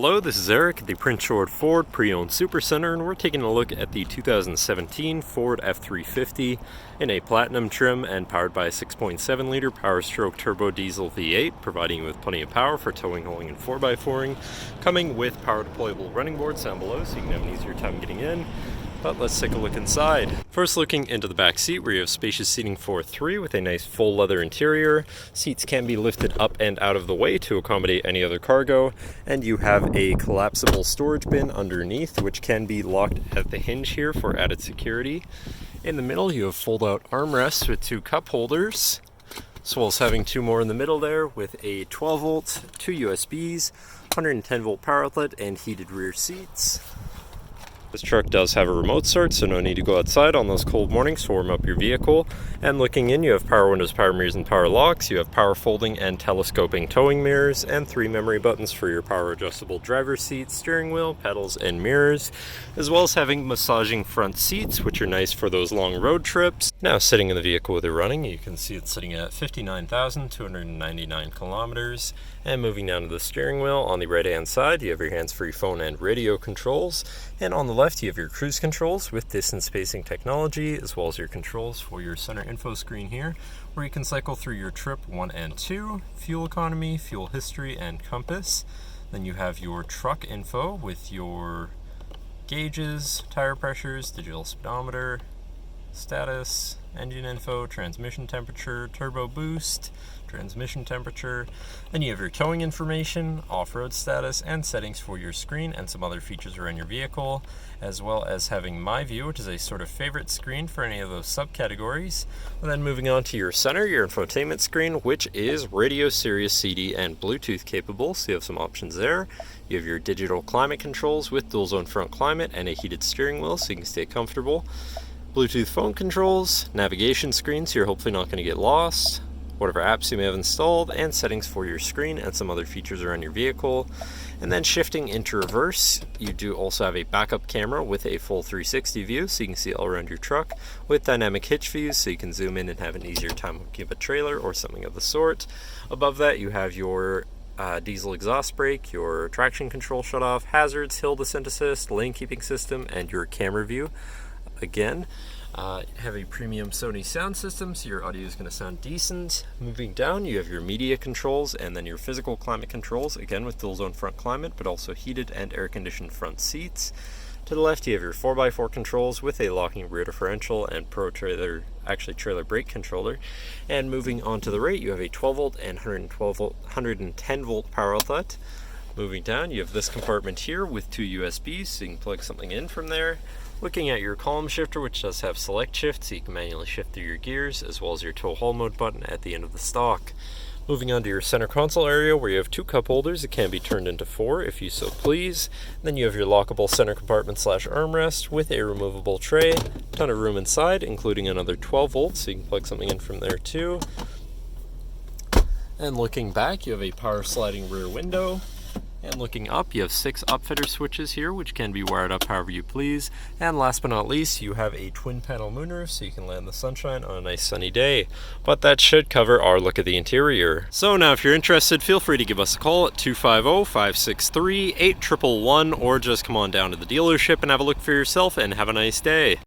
Hello, this is Eric at the Prince George Ford Pre-Owned Supercenter, and we're taking a look at the 2017 Ford F-350 in a platinum trim and powered by a 6.7 liter power stroke turbo diesel V8, providing you with plenty of power for towing, hauling, and 4x4ing, coming with power deployable running boards down below so you can have an easier time getting in. But let's take a look inside. First, looking into the back seat, where you have spacious seating for three with a nice full leather interior. Seats can be lifted up and out of the way to accommodate any other cargo, and you have a collapsible storage bin underneath, which can be locked at the hinge here for added security. In the middle, you have fold-out armrests with two cup holders, as well as having two more in the middle there with a 12 volt, two USBs, 110 volt power outlet, and heated rear seats. This truck does have a remote start, so no need to go outside on those cold mornings to warm up your vehicle. And looking in, you have power windows, power mirrors, and power locks. You have power folding and telescoping towing mirrors, and three memory buttons for your power adjustable driver's seat, steering wheel, pedals, and mirrors, as well as having massaging front seats, which are nice for those long road trips. Now, sitting in the vehicle with it running, you can see it's sitting at 59,299 kilometers. And moving down to the steering wheel, on the right-hand side, you have your hands-free phone and radio controls. And on the left, you have your cruise controls with distance spacing technology, as well as your controls for your center info screen here, where you can cycle through your trip 1 and 2, fuel economy, fuel history, and compass. Then you have your truck info with your gauges, tire pressures, digital speedometer, status, engine info, transmission temperature, turbo boost, transmission temperature. Then you have your towing information, off-road status, and settings for your screen and some other features around your vehicle, as well as having My View, which is a sort of favorite screen for any of those subcategories. And then moving on to your center, your infotainment screen, which is radio, Sirius, CD, and Bluetooth capable, so you have some options there. You have your digital climate controls with dual zone front climate and a heated steering wheel so you can stay comfortable. Bluetooth phone controls, navigation screen so you're hopefully not going to get lost, whatever apps you may have installed, and settings for your screen and some other features around your vehicle. And then shifting into reverse, you do also have a backup camera with a full 360 view so you can see all around your truck, with dynamic hitch views so you can zoom in and have an easier time hooking up a trailer or something of the sort. Above that, you have your diesel exhaust brake, your traction control shutoff, hazards, hill descent assist, lane keeping system, and your camera view. Again, have a premium Sony sound system, so your audio is going to sound decent. Moving down, you have your media controls and then your physical climate controls, again with dual zone front climate, but also heated and air conditioned front seats. To the left, you have your 4x4 controls with a locking rear differential and trailer brake controller. And moving on to the right, you have a 12 volt and 110 volt power outlet. Moving down, you have this compartment here with two USBs, so you can plug something in from there. Looking at your column shifter, which does have select shift, so you can manually shift through your gears, as well as your tow haul mode button at the end of the stock. Moving on to your center console area, where you have two cup holders. It can be turned into four if you so please. Then you have your lockable center compartment / armrest with a removable tray. Ton of room inside, including another 12 volts, so you can plug something in from there too. And looking back, you have a power sliding rear window. And looking up, you have 6 upfitter switches here, which can be wired up however you please. And last but not least, you have a twin panel moonroof, so you can land in the sunshine on a nice sunny day. But that should cover our look at the interior. So now if you're interested, feel free to give us a call at 250-563-8111, or just come on down to the dealership and have a look for yourself, and have a nice day.